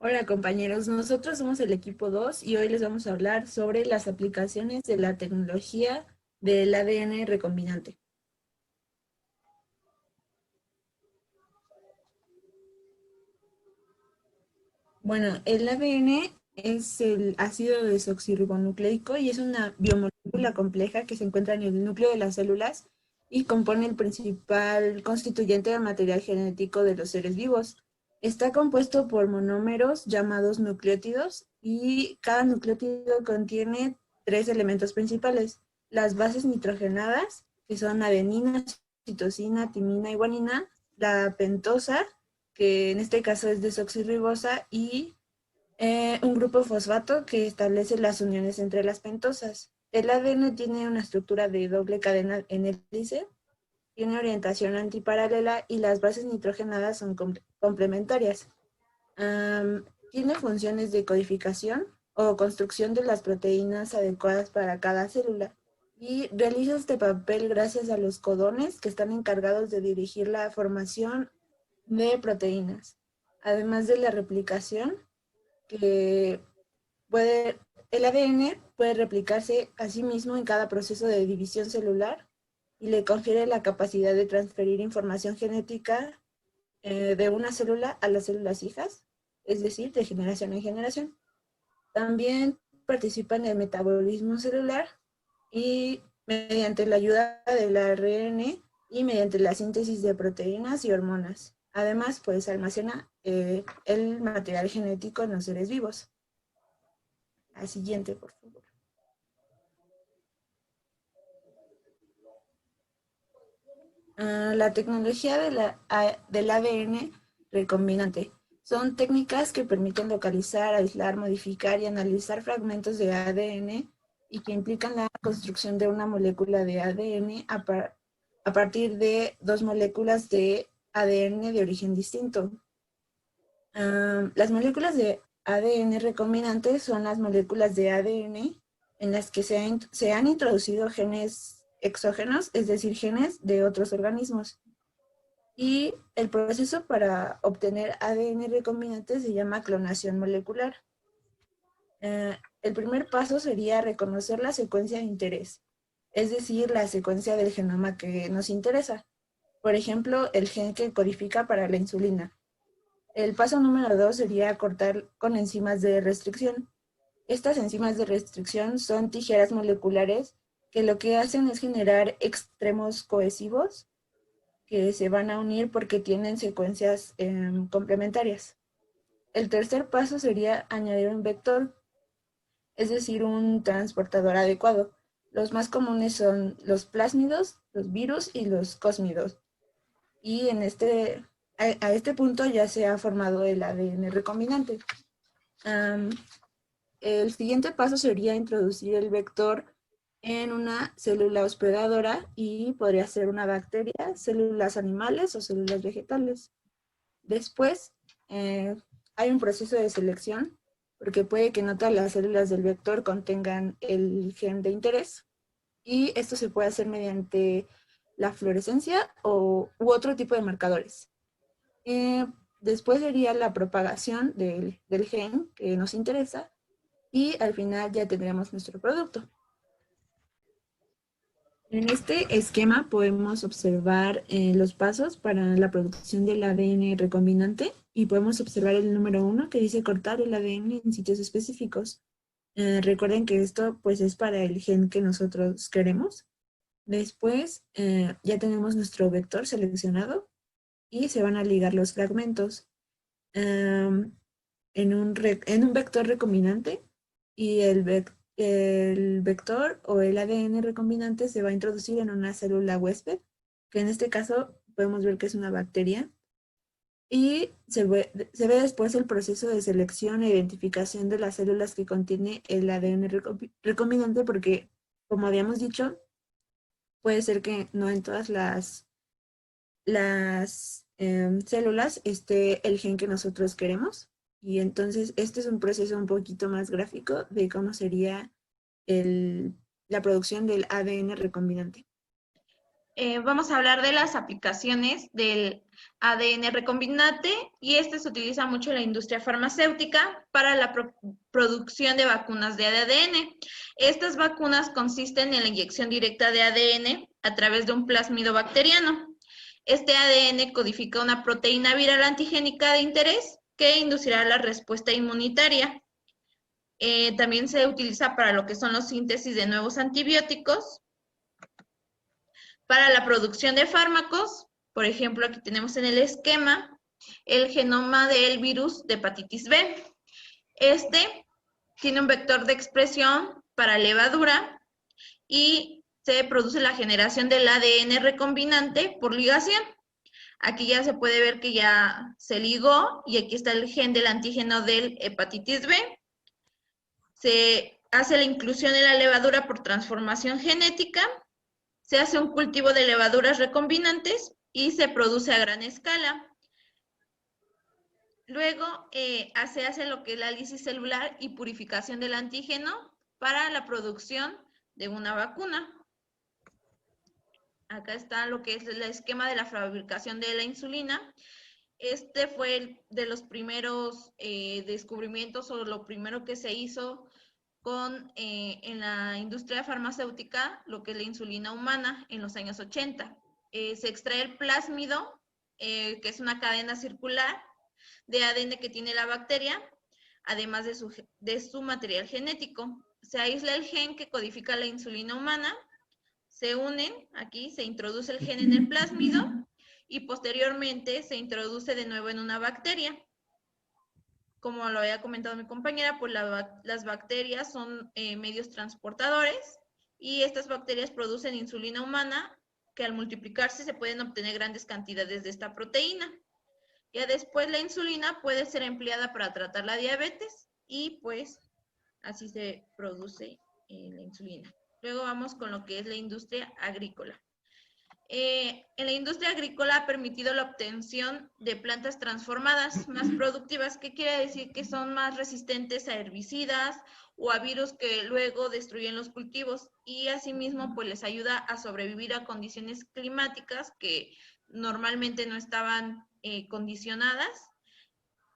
Hola compañeros, nosotros somos el equipo 2 y hoy les vamos a hablar sobre las aplicaciones de la tecnología del ADN recombinante. Bueno, el ADN es el ácido desoxirribonucleico y es una biomolécula compleja que se encuentra en el núcleo de las células y compone el principal constituyente del material genético de los seres vivos. Está compuesto por monómeros llamados nucleótidos y cada nucleótido contiene tres elementos principales: las bases nitrogenadas, que son adenina, citosina, timina y guanina; la pentosa, que en este caso es desoxirribosa, y un grupo fosfato que establece las uniones entre las pentosas. El ADN tiene una estructura de doble cadena en hélice, tiene orientación antiparalela y las bases nitrogenadas son complementarias. Tiene funciones de codificación o construcción de las proteínas adecuadas para cada célula y realiza este papel gracias a los codones que están encargados de dirigir la formación de proteínas, además de la replicación, que puede, el ADN puede replicarse a sí mismo en cada proceso de división celular y le confiere la capacidad de transferir información genética de una célula a las células hijas, es decir, de generación en generación. También participa en el metabolismo celular y mediante la ayuda del ARN y mediante la síntesis de proteínas y hormonas. Además, pues almacena el material genético en los seres vivos. La siguiente, por favor. La tecnología del ADN recombinante. Son técnicas que permiten localizar, aislar, modificar y analizar fragmentos de ADN y que implican la construcción de una molécula de ADN a partir de dos moléculas de ADN de origen distinto. Las moléculas de ADN recombinantes son las moléculas de ADN en las que se han introducido genes exógenos, es decir, genes de otros organismos. Y el proceso para obtener ADN recombinante se llama clonación molecular. El primer paso sería reconocer la secuencia de interés, es decir, la secuencia del genoma que nos interesa. Por ejemplo, el gen que codifica para la insulina. El paso número 2 sería cortar con enzimas de restricción. Estas enzimas de restricción son tijeras moleculares que lo que hacen es generar extremos cohesivos que se van a unir porque tienen secuencias complementarias. El tercer paso sería añadir un vector, es decir, un transportador adecuado. Los más comunes son los plásmidos, los virus y los cósmidos. Y a este punto ya se ha formado el ADN recombinante. Um, el siguiente paso sería introducir el vector en una célula hospedadora y podría ser una bacteria, células animales o células vegetales. Después hay un proceso de selección porque puede que no todas las células del vector contengan el gen de interés y esto se puede hacer mediante la fluorescencia u otro tipo de marcadores. Eh, Después sería la propagación del gen que nos interesa y al final ya tendremos nuestro producto. En este esquema podemos observar los pasos para la producción del ADN recombinante y podemos observar el número 1 que dice cortar el ADN en sitios específicos. Recuerden que esto pues es para el gen que nosotros queremos. Después ya tenemos nuestro vector seleccionado y se van a ligar los fragmentos en un vector recombinante y el vector o el ADN recombinante se va a introducir en una célula huésped, que en este caso podemos ver que es una bacteria, y se ve después el proceso de selección e identificación de las células que contiene el ADN recombinante, porque, como habíamos dicho, puede ser que no en todas las células esté el gen que nosotros queremos. Y entonces este es un proceso un poquito más gráfico de cómo sería la producción del ADN recombinante. Vamos a hablar de las aplicaciones del ADN recombinante y este se utiliza mucho en la industria farmacéutica para la producción de vacunas de ADN. Estas vacunas consisten en la inyección directa de ADN a través de un plásmido bacteriano. Este ADN codifica una proteína viral antigénica de interés que inducirá la respuesta inmunitaria. También se utiliza para lo que son los síntesis de nuevos antibióticos, para la producción de fármacos. Por ejemplo, aquí tenemos en el esquema el genoma del virus de hepatitis B. Este tiene un vector de expresión para levadura y se produce la generación del ADN recombinante por ligación. Aquí ya se puede ver que ya se ligó y aquí está el gen del antígeno del hepatitis B. Se hace la inclusión en la levadura por transformación genética. Se hace un cultivo de levaduras recombinantes y se produce a gran escala. Luego se hace lo que es la lisis celular y purificación del antígeno para la producción de una vacuna. Acá está lo que es el esquema de la fabricación de la insulina. Este fue de los primeros descubrimientos o lo primero que se hizo en la industria farmacéutica, lo que es la insulina humana en los años 80. Se extrae el plásmido, que es una cadena circular de ADN que tiene la bacteria, además de su material genético. Se aísla el gen que codifica la insulina humana, se unen, aquí se introduce el gen en el plásmido y posteriormente se introduce de nuevo en una bacteria. Como lo había comentado mi compañera, pues las bacterias son medios transportadores y estas bacterias producen insulina humana que al multiplicarse se pueden obtener grandes cantidades de esta proteína. Ya después la insulina puede ser empleada para tratar la diabetes y pues así se produce la insulina. Luego vamos con lo que es la industria agrícola. En la industria agrícola ha permitido la obtención de plantas transformadas más productivas, que quiere decir que son más resistentes a herbicidas o a virus que luego destruyen los cultivos y asimismo pues les ayuda a sobrevivir a condiciones climáticas que normalmente no estaban condicionadas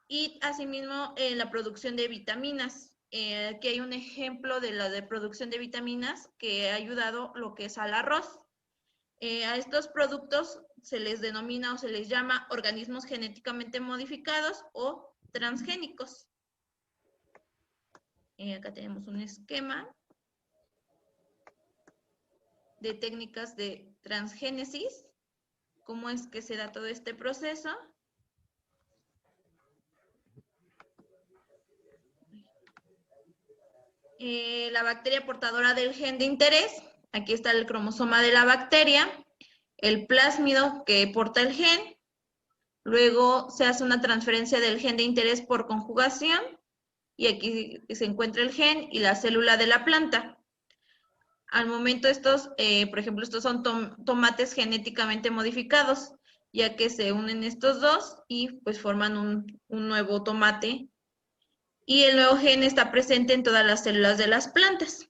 y asimismo en la producción de vitaminas. Aquí hay un ejemplo de la de producción de vitaminas que ha ayudado lo que es al arroz. A estos productos se les denomina o se les llama organismos genéticamente modificados o transgénicos. Acá tenemos un esquema de técnicas de transgénesis, cómo es que se da todo este proceso. La bacteria portadora del gen de interés, aquí está el cromosoma de la bacteria, el plásmido que porta el gen, luego se hace una transferencia del gen de interés por conjugación, y aquí se encuentra el gen y la célula de la planta. Al momento estos, por ejemplo, estos son tomates genéticamente modificados, ya que se unen estos dos y pues forman un nuevo tomate. Y el nuevo gen está presente en todas las células de las plantas.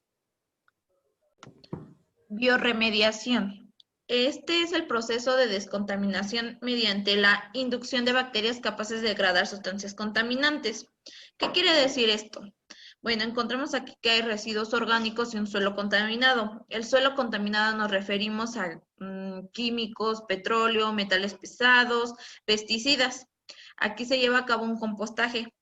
Biorremediación. Este es el proceso de descontaminación mediante la inducción de bacterias capaces de degradar sustancias contaminantes. ¿Qué quiere decir esto? Bueno, encontramos aquí que hay residuos orgánicos y un suelo contaminado. El suelo contaminado nos referimos a químicos, petróleo, metales pesados, pesticidas. Aquí se lleva a cabo un compostaje,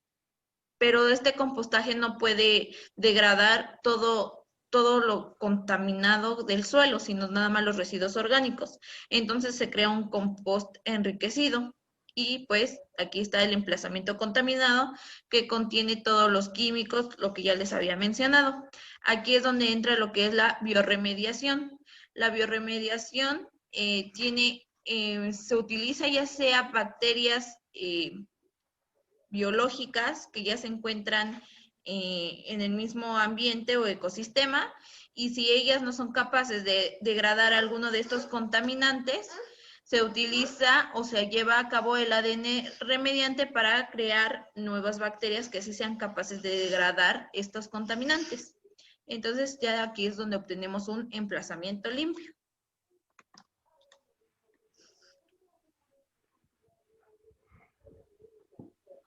pero este compostaje no puede degradar todo lo contaminado del suelo, sino nada más los residuos orgánicos. Entonces se crea un compost enriquecido. Y pues aquí está el emplazamiento contaminado que contiene todos los químicos, lo que ya les había mencionado. Aquí es donde entra lo que es la biorremediación. La biorremediación se utiliza ya sea bacterias biológicas que ya se encuentran en el mismo ambiente o ecosistema, y si ellas no son capaces de degradar alguno de estos contaminantes, se utiliza o se lleva a cabo el ADN remediante para crear nuevas bacterias que sí sean capaces de degradar estos contaminantes. Entonces ya aquí es donde obtenemos un emplazamiento limpio.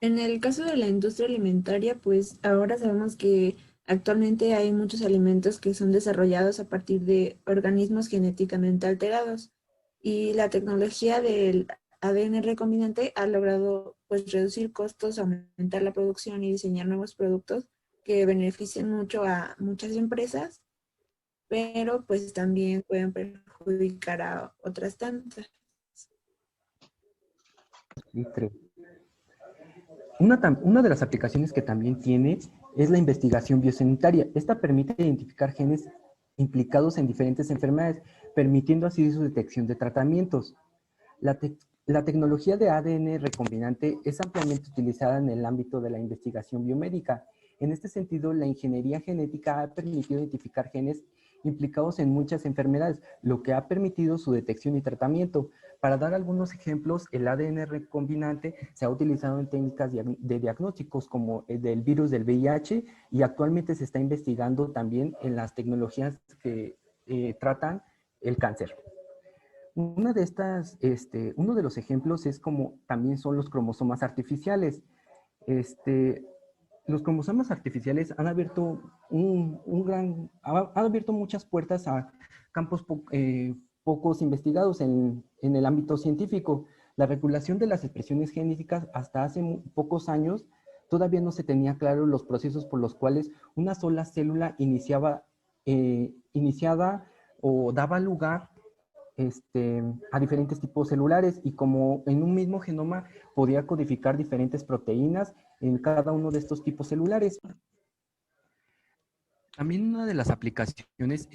En el caso de la industria alimentaria, pues ahora sabemos que actualmente hay muchos alimentos que son desarrollados a partir de organismos genéticamente alterados y la tecnología del ADN recombinante ha logrado pues reducir costos, aumentar la producción y diseñar nuevos productos que beneficien mucho a muchas empresas, pero pues también pueden perjudicar a otras tantas. Y creo. Una de las aplicaciones que también tiene es la investigación biosanitaria. Esta permite identificar genes implicados en diferentes enfermedades, permitiendo así su detección de tratamientos. La tecnología de ADN recombinante es ampliamente utilizada en el ámbito de la investigación biomédica. En este sentido, la ingeniería genética ha permitido identificar genes implicados en muchas enfermedades, lo que ha permitido su detección y tratamiento. Para dar algunos ejemplos, el ADN recombinante se ha utilizado en técnicas de diagnósticos como el del virus del VIH y actualmente se está investigando también en las tecnologías que tratan el cáncer. Una de estas, uno de los ejemplos es como también son los cromosomas artificiales. Este, los cromosomas artificiales han abierto han abierto muchas puertas a campos pocos investigados en el ámbito científico. La regulación de las expresiones genéticas hasta hace pocos años todavía no se tenía claro los procesos por los cuales una sola célula iniciaba o daba lugar a diferentes tipos celulares y como en un mismo genoma podía codificar diferentes proteínas en cada uno de estos tipos celulares. También una de las aplicaciones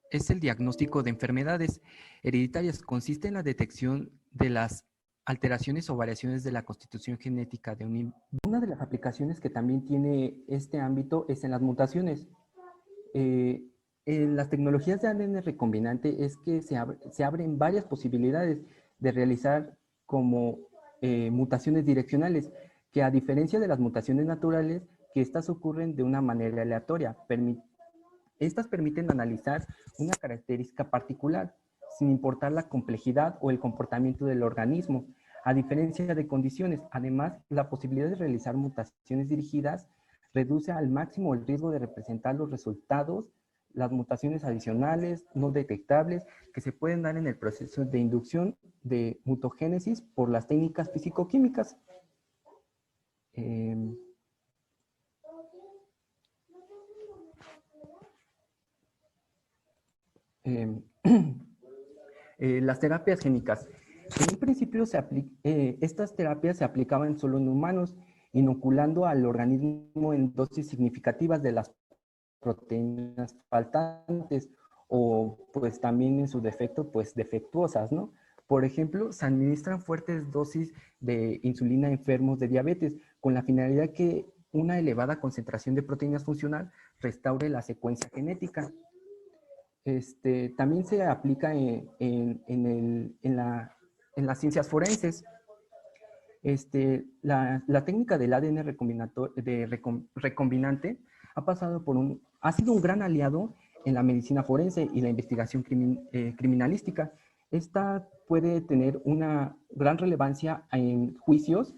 es el diagnóstico de enfermedades hereditarias. Consiste en la detección de las alteraciones o variaciones de la constitución genética de un. Una de las aplicaciones que también tiene este ámbito es en las mutaciones. En las tecnologías de ADN recombinante es que se abren varias posibilidades de realizar como mutaciones direccionales, que a diferencia de las mutaciones naturales, que estas ocurren de una manera aleatoria. Estas permiten analizar una característica particular, sin importar la complejidad o el comportamiento del organismo, a diferencia de condiciones. Además, la posibilidad de realizar mutaciones dirigidas reduce al máximo el riesgo de representar los resultados, las mutaciones adicionales no detectables que se pueden dar en el proceso de inducción de mutagénesis por las técnicas físico-químicas. Las terapias génicas. En un principio estas terapias se aplicaban solo en humanos, inoculando al organismo en dosis significativas de las proteínas faltantes o pues también en su defecto pues defectuosas, ¿no? Por ejemplo, se administran fuertes dosis de insulina a enfermos de diabetes con la finalidad que una elevada concentración de proteínas funcional restaure la secuencia genética. También se aplica en las ciencias forenses. La técnica del ADN recombinante ha sido un gran aliado en la medicina forense y la investigación criminalística. Esta puede tener una gran relevancia en juicios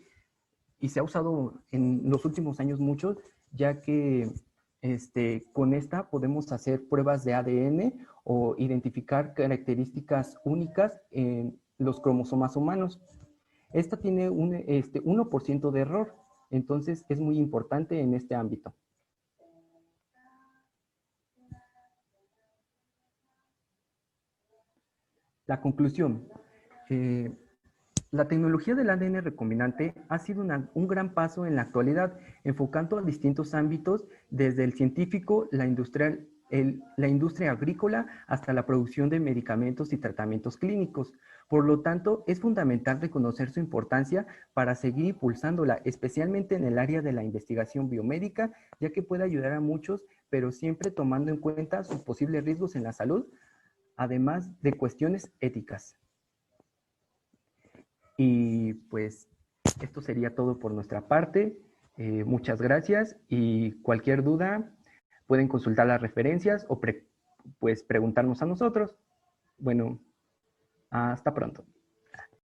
y se ha usado en los últimos años mucho, ya que con esta podemos hacer pruebas de ADN o identificar características únicas en los cromosomas humanos. Esta tiene un 1% de error, entonces es muy importante en este ámbito. La conclusión. La tecnología del ADN recombinante ha sido un gran paso en la actualidad, enfocando a distintos ámbitos, desde el científico, la industria agrícola, hasta la producción de medicamentos y tratamientos clínicos. Por lo tanto, es fundamental reconocer su importancia para seguir impulsándola, especialmente en el área de la investigación biomédica, ya que puede ayudar a muchos, pero siempre tomando en cuenta sus posibles riesgos en la salud, además de cuestiones éticas. Y pues esto sería todo por nuestra parte. Muchas gracias y cualquier duda pueden consultar las referencias o pues preguntarnos a nosotros. Bueno, hasta pronto.